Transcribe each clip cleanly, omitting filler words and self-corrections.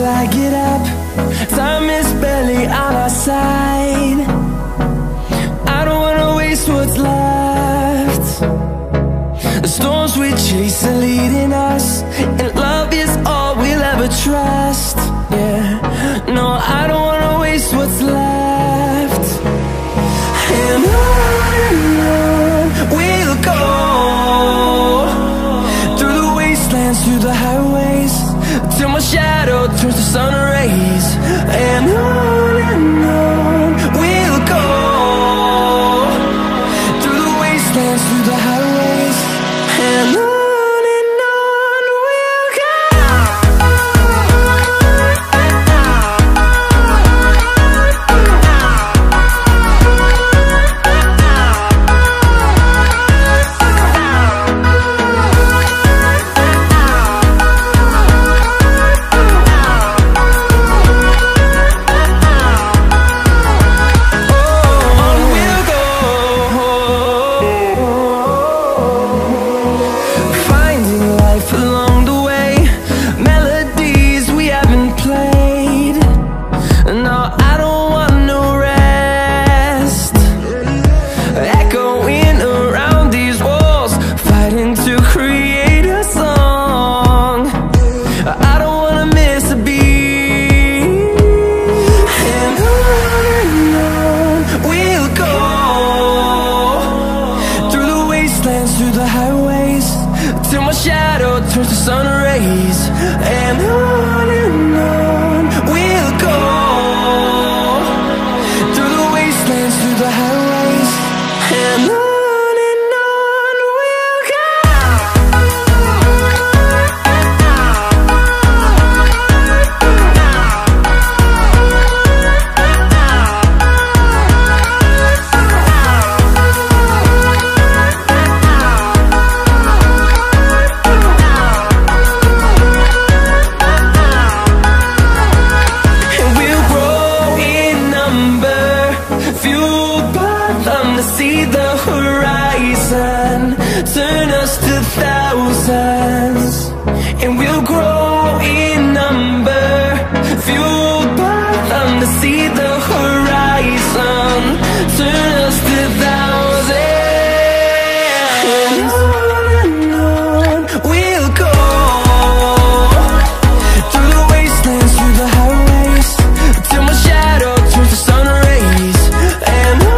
till I get up. Time is barely on our side. I don't wanna waste what's left. The storms we chase are leading us, and love is all we'll ever trust. Yeah, no, I don't wanna waste what's left. And on we'll go, through the wastelands, through the highways, till my shadow turns to sun rays. And on we'll go, through the wastelands, through the highways, and on. Through the highways, till my shadow turns to sun rays. And on we'll go, through the wastelands, through the highways, and on. See the horizon turn us to thousands, and we'll grow in number, fueled by them. To see the horizon turn us to thousands, and on we'll go, through the wastelands, through the highways, till my shadow turns to sun rays. And on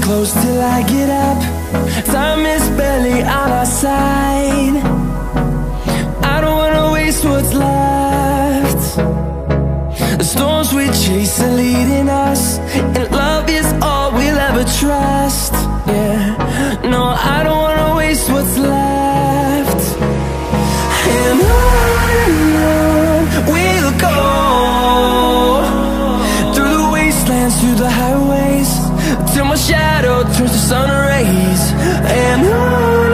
close till I get up. Time is barely on our side. I don't wanna waste what's left. The storms we chase are leading us, and love is all we'll ever trust. Yeah, no, I don't wanna waste what's left. And on we'll go, through the wastelands, through the highways, till my shadow turns to sun rays. And on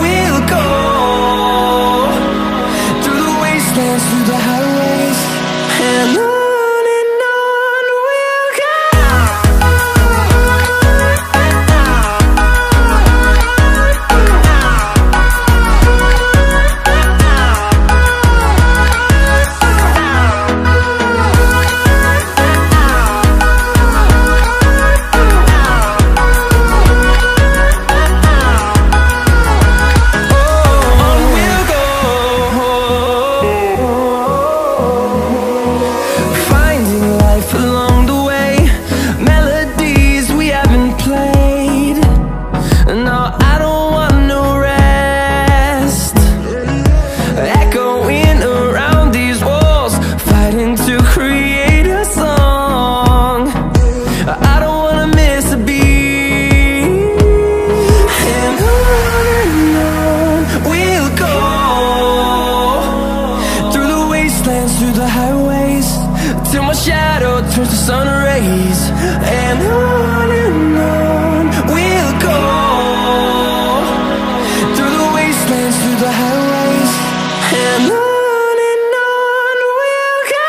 we'll go, through the wastelands, through the highways, and on. wastelands through the highways, till my shadow turns to sun rays. And on we'll go, through the wastelands through the highways. And on we'll go.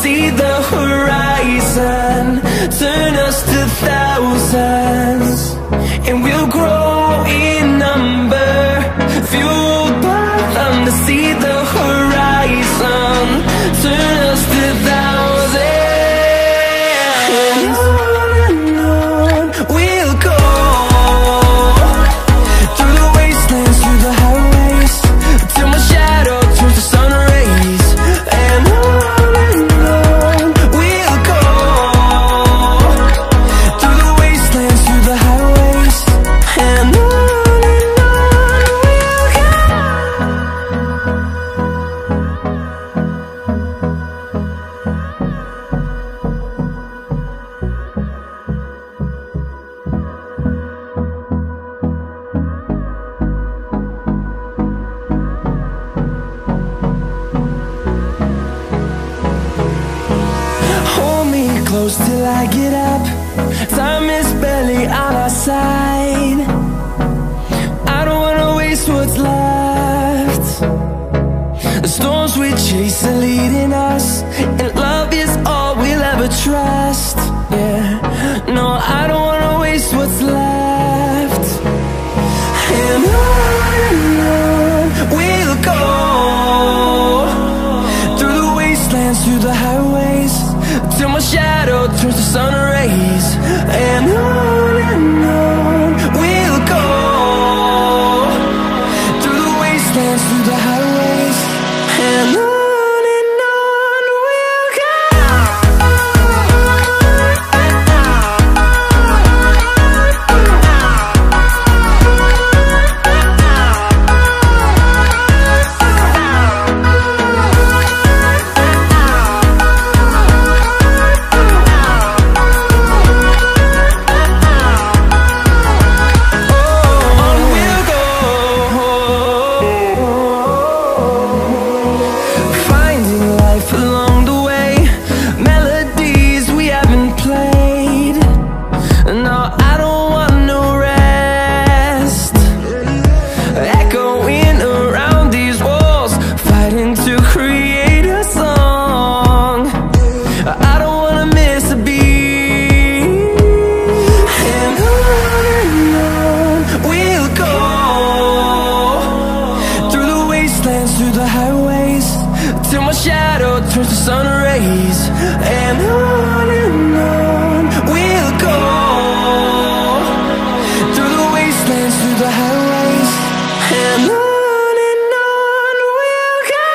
See the horizon, turn us to thousands, and we'll grow in number, fueled by them to see the horizon, turn us to thousands. And on we'll go, through the wastelands, through the highways, till my shadow turns to sun rays. And close till I get up, time is barely on our side. I don't wanna waste what's left. The storms we chase are leading us, and love is all we'll ever trust. Yeah, no, I don't wanna waste what's left. And on we'll go, through the wastelands, through the highways, till my shadow turns to sun rays. And on we'll go, through the wastelands, through the highways. And on we'll go. Through the highways, till my shadow turns to sun rays. And on we'll go, through the wastelands, through the highways. And on we'll go.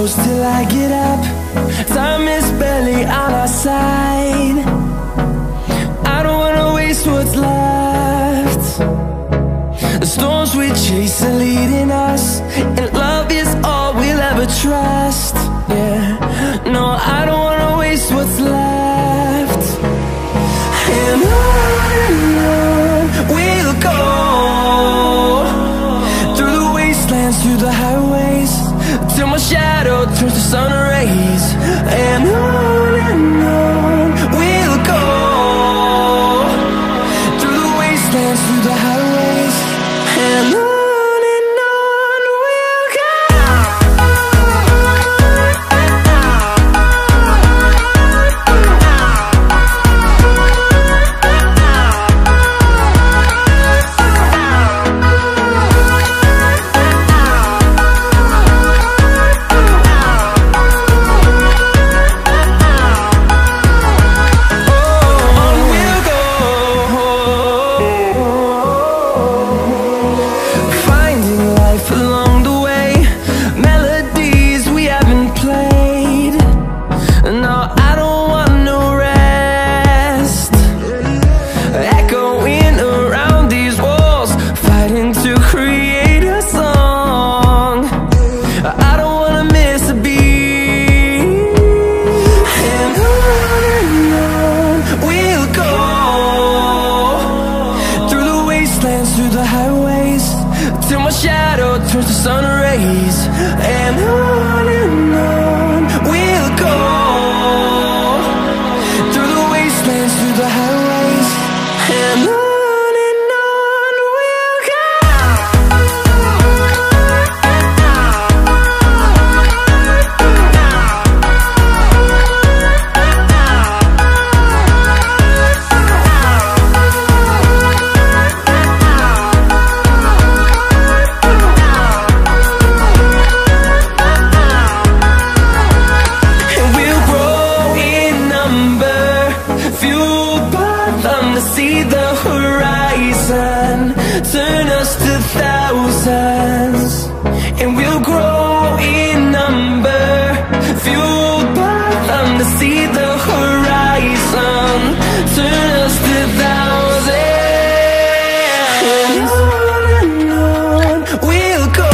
close till I get up. Time is barely on our side. I don't wanna waste what's left. The storms we chase are leading us, and love is all we'll ever trust. Yeah, no, I don't wanna waste what's left. And on we'll go, through the wastelands, through the highways, till my shadow turns to sun rays. And on we'll go, through the wastelands, through the highways, and on we'll go. Through the highways, till my shadow turns to sun rays. And on we'll go, through the wastelands, through the highways, and on we'll go. See the horizon, turn us to thousands, and we'll grow in number, fueled by them to see the horizon, turn us to thousands. And on we'll go,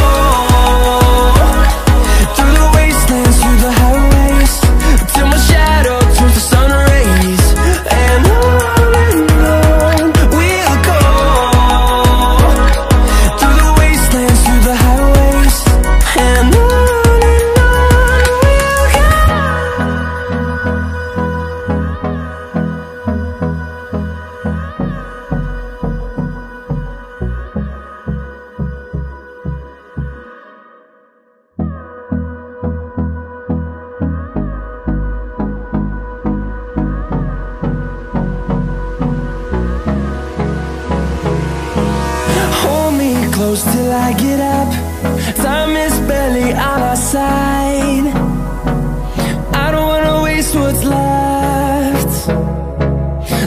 through the wastelands, through the highways, till my shadow turns to sun rays. And close till I get up. Time is barely on our side. I don't wanna waste what's left.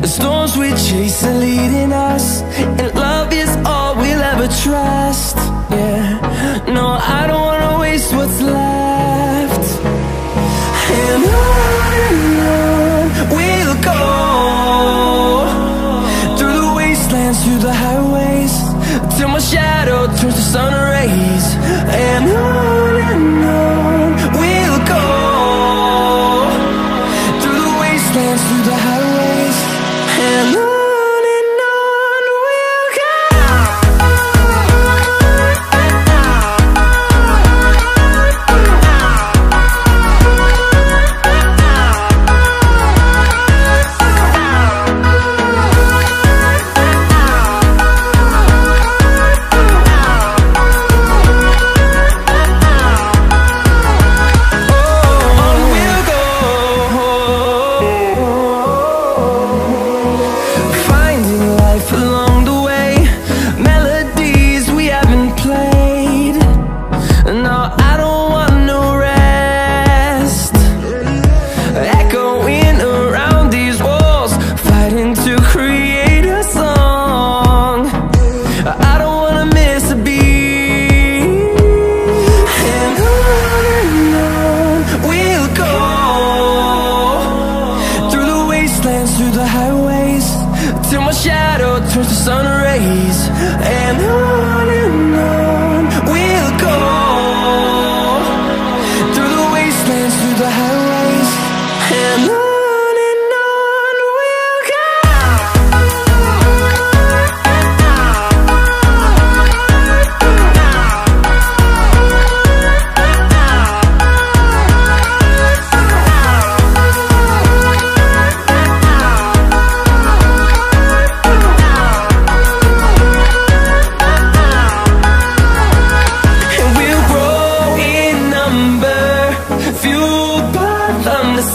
The storms we chase are leading us, and love is all we'll ever trust. Yeah, no, I don't wanna waste what's left. And on we'll go, through the wastelands, through the highways, till my shadow turns to sun rays. And on we'll go, through the wastelands, through the highways, and on we'll go. highways, till my shadow turns to sun rays. And on we'll go, through the wastelands, through the highways. And on we'll go.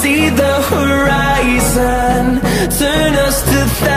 See the horizon, turn us to thousands.